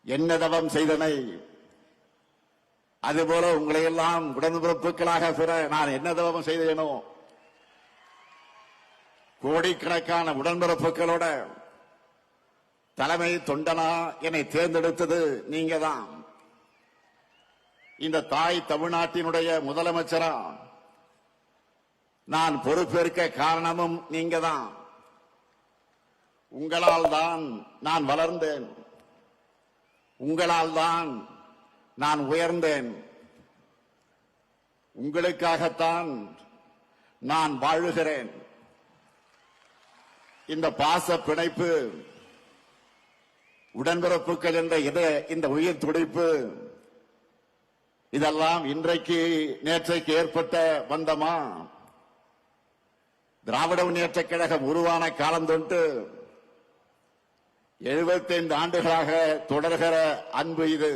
என்ன தவம் செய்தனை, அதுபோல உங்களையெல்லாம் உடன்பிறப்புகளாக பெற நான் என்ன தவம் செய்தேனோ, கோடிக்கணக்கான உடன்பிறப்புகளோட தலைமை தொண்டனா என்னை தேர்ந்தெடுத்தது நீங்க தான். இந்த தாய் தமிழ்நாட்டினுடைய முதலமைச்சரா நான் பொறுப்பேற்க காரணமும் நீங்க தான். உங்களால் தான் நான் வளர்ந்தேன், உங்களால் தான் நான் உயர்ந்தேன், உங்களுக்காகத்தான் நான் வாழுகிறேன். இந்த பாச பிணைப்பு, உடன்பிறப்புகள் என்ற இந்த உயிர் துடிப்பு, இதெல்லாம் இன்றைக்கு நேற்றைக்கு ஏற்பட்ட பந்தமா? திராவிட முன்னேற்றக் கழகம் உருவான காலம் தொட்டு 75 ஆண்டுகளாக தொடர்கிற அன்பு இது.